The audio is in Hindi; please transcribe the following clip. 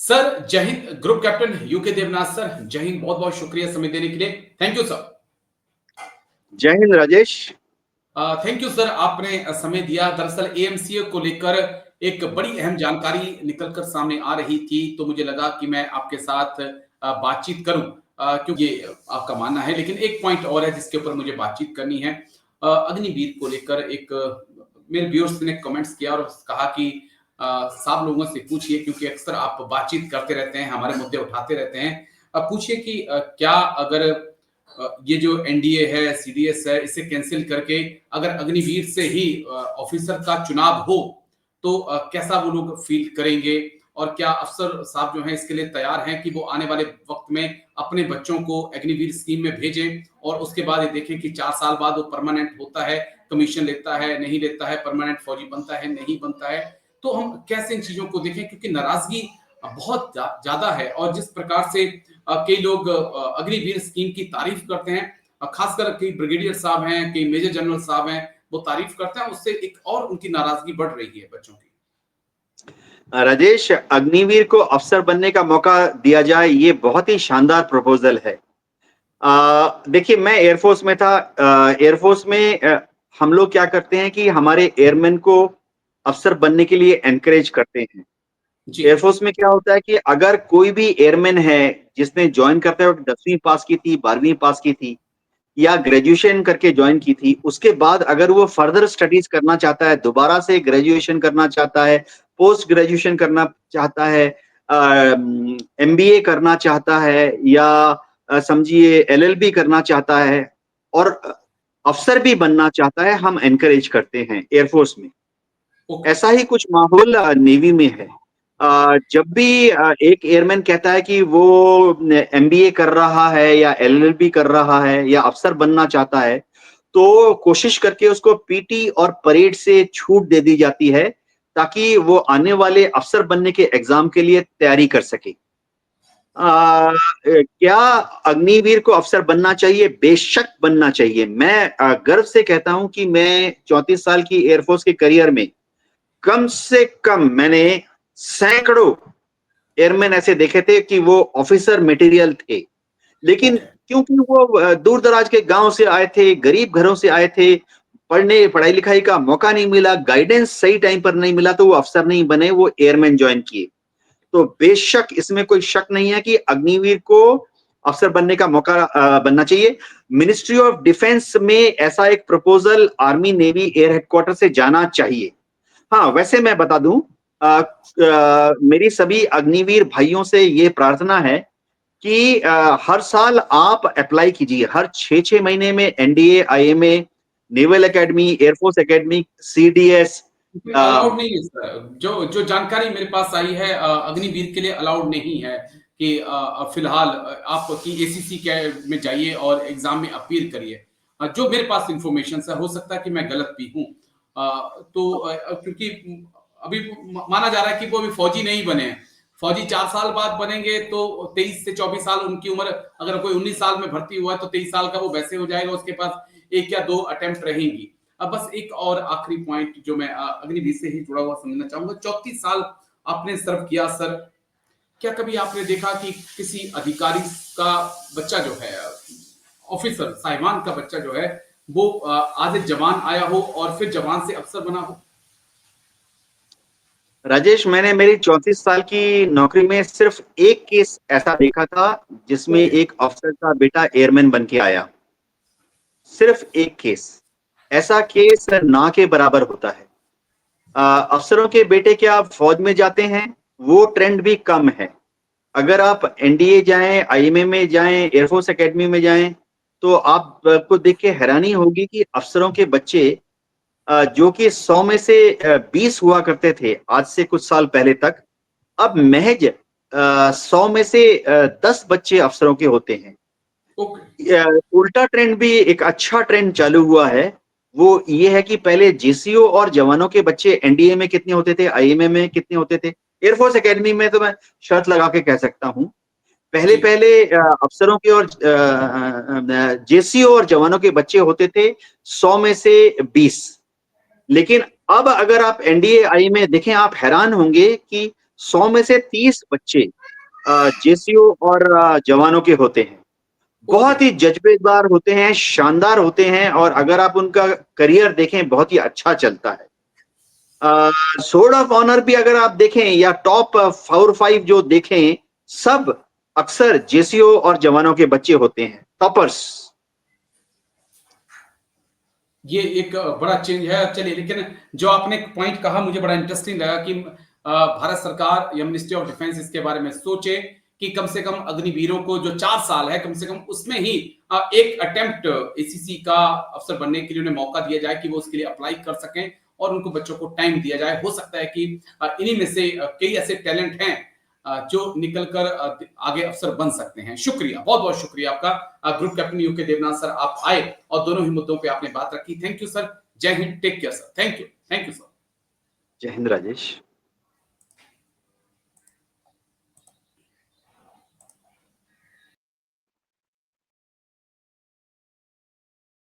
सर जय हिंद। Group captain UK Devnath sir, जय हिंद। बहुत बहुत शुक्रिया समय देने के लिए। Thank you sir. जय हिंद राजेश। थैंक यू सर, आपने समय दिया। दरअसल एएमसीए को लेकर एक बड़ी अहम जानकारी निकलकर सामने आ रही थी, तो मुझे लगा कि मैं आपके साथ बातचीत करूं, क्योंकि ये आपका मानना है। लेकिन एक पॉइंट और है जिसके ऊपर मुझे बातचीत करनी है। अग्निवीर को लेकर एक मेरे व्यूअर्स ने कमेंट्स किया और कहा कि सब लोगों से पूछिए, क्योंकि अक्सर आप बातचीत करते रहते हैं, हमारे मुद्दे उठाते रहते हैं। पूछिए कि क्या अगर ये जो एनडीए है, सीडीएस है, इसे कैंसिल करके अगर अग्निवीर से ही ऑफिसर का चुनाव हो तो कैसा वो लोग फील करेंगे, और क्या अफसर साहब जो हैं इसके लिए तैयार हैं कि वो आने वाले वक्त में अपने बच्चों को अग्निवीर स्कीम में भेजें और उसके बाद ये देखें कि 4 साल बाद वो परमानेंट होता है, कमीशन लेता है, नहीं लेता है, परमानेंट फौजी बनता है, नहीं बनता है। तो हम कैसे इन चीजों को देखें, क्योंकि नाराजगी बहुत ज्यादा है। और जिस प्रकार से कई लोग अग्निवीर स्कीम की तारीफ करते हैं, खासकर कई ब्रिगेडियर साहब हैं, कई मेजर जनरल साहब हैं, वो तारीफ करते हैं, उससे एक और उनकी नाराजगी बढ़ रही है बच्चों की। राजेश, अग्निवीर को अफसर बनने का मौका दिया जाए, ये बहुत ही शानदार प्रपोजल है। देखिए, मैं एयरफोर्स में था। एयरफोर्स में हम लोग क्या करते हैं कि हमारे एयरमैन को अफसर बनने के लिए एनकरेज करते हैं। एयरफोर्स में क्या होता है कि अगर कोई भी एयरमैन है जिसने ज्वाइन करते वक्त 10वीं पास की थी, 12वीं पास की थी या ग्रेजुएशन करके ज्वाइन की थी, उसके बाद अगर वो फर्दर स्टडीज करना चाहता है, दोबारा से ग्रेजुएशन करना चाहता है, पोस्ट ग्रेजुएशन करना चाहता है, एमबीए करना चाहता है, या समझिए एलएलबी करना चाहता है और अफसर भी बनना चाहता है, हम एनकरेज करते हैं एयरफोर्स में। ऐसा ही कुछ माहौल नेवी में है। जब भी एक एयरमैन कहता है कि वो एमबीए कर रहा है या एलएलबी कर रहा है या अफसर बनना चाहता है, तो कोशिश करके उसको पीटी और परेड से छूट दे दी जाती है ताकि वो आने वाले अफसर बनने के एग्जाम के लिए तैयारी कर सके। क्या अग्निवीर को अफसर बनना चाहिए? बेशक बनना चाहिए। मैं गर्व से कहता हूं कि मैं 34 साल की एयरफोर्स के करियर में कम से कम मैंने सैकड़ों एयरमैन ऐसे देखे थे कि वो ऑफिसर मटेरियल थे, लेकिन क्योंकि वो दूर दराज के गांव से आए थे, गरीब घरों से आए थे, पढ़ाई लिखाई का मौका नहीं मिला, गाइडेंस सही टाइम पर नहीं मिला, तो वो अफसर नहीं बने, वो एयरमैन ज्वाइन किए। तो बेशक इसमें कोई शक नहीं है कि अग्निवीर को अफसर बनने का मौका बनना चाहिए। मिनिस्ट्री ऑफ डिफेंस में ऐसा एक proposal army navy air headquarter से जाना चाहिए। हाँ, वैसे मैं बता दूं, मेरी सभी अग्निवीर भाइयों से ये प्रार्थना है कि हर साल आप अप्लाई कीजिए। हर 6-6 महीने में NDA, IMA, naval academy, air force academy, CDS allowed नहीं है सर। जो जो जानकारी मेरे पास आई है, अग्निवीर के लिए अलाउड नहीं है कि फिलहाल आप की एसीसी के में जाइए और एग्जाम में अपील करिए। जो मेरे पास इंफॉर्मेशन है, हो सकता है कि मैं गलत भी हूँ। क्योंकि अभी माना जा रहा है कि वो अभी फौजी नहीं बने हैं। फौजी 4 साल बाद बनेंगे, तो 23 से 24 साल उनकी उम्र। अगर कोई 19 साल में भर्ती हुआ है तो 23 साल का वो वैसे हो जाएगा, उसके पास 1 या 2 अटेम्प्ट रहेंगी। अब बस एक और आखिरी पॉइंट जो मैं अग्निवीर से ही जुड़ा हुआ समझना चाहूंगा। 34 साल आपने सर्व किया सर, क्या कभी आपने देखा कि किसी अधिकारी का बच्चा जो है, ऑफिसर साहिबान का बच्चा जो है, वो आज एक जवान आया हो और फिर जवान से अफसर बना हो? राजेश, मैंने मेरी 34 साल की नौकरी में सिर्फ एक केस ऐसा देखा था जिसमें एक अफसर का बेटा एयरमैन बन के आया। सिर्फ एक केस। ऐसा केस ना के बराबर होता है। अफसरों के बेटे क्या फौज में जाते हैं, वो ट्रेंड भी कम है। अगर आप एनडीए जाएं, आईएमए में जाएं, एयरफोर्स एकेडमी में जाएं, तो आपको देख के हैरानी होगी कि अफसरों के बच्चे जो कि 100 में से 20 हुआ करते थे आज से कुछ साल पहले तक, अब महज 100 में से 10 बच्चे अफसरों के होते हैं। उल्टा ट्रेंड भी एक अच्छा ट्रेंड चालू हुआ है। वो ये है कि पहले जीसीओ और जवानों के बच्चे एनडीए में कितने होते थे, आईएमए में कितने होते थे, एयरफोर्स एकेडमी में तो मैं शर्त लगा के कह सकता हूं पहले पहले अफसरों के और जेसीओ और जवानों के बच्चे होते थे 100 में से 20। लेकिन अब अगर आप एनडीए आई में देखें, आप हैरान होंगे कि 100 में से 30 बच्चे जेसीओ और जवानों के होते हैं। बहुत ही जज्बेदार होते हैं, शानदार होते हैं और अगर आप उनका करियर देखें बहुत ही अच्छा चलता है। सोर्ड ऑफ ऑनर भी अगर आप देखें या टॉप 4-5 जो देखें, सब अक्सर जेसीओ और जवानों के बच्चे होते हैं, टॉपर्स। ये एक बड़ा चेंज है। चलिए, लेकिन जो आपने एक पॉइंट कहा मुझे बड़ा इंटरेस्टिंग लगा कि भारत सरकार या मिनिस्ट्री ऑफ डिफेंस इसके बारे में सोचे कि कम से कम अग्निवीरों को जो 4 साल है, कम से कम उसमें ही एक अटेम्प्ट एसीसी का अफसर बनने के लिए उन्हें मौका दिया जाए कि वो उसके लिए अप्लाई कर सकें और उनको बच्चों को टाइम दिया जाए। हो सकता है कि इन्हीं में से कई ऐसे टैलेंट हैं जो निकल कर आगे अफसर बन सकते हैं। शुक्रिया, बहुत बहुत शुक्रिया आपका। Group captain UK Devnath sir, आप आए और दोनों ही मुद्दों पे आपने बात रखी। Thank you sir. जय हिंद, take care sir. Thank you sir. जय हिंद राजेश।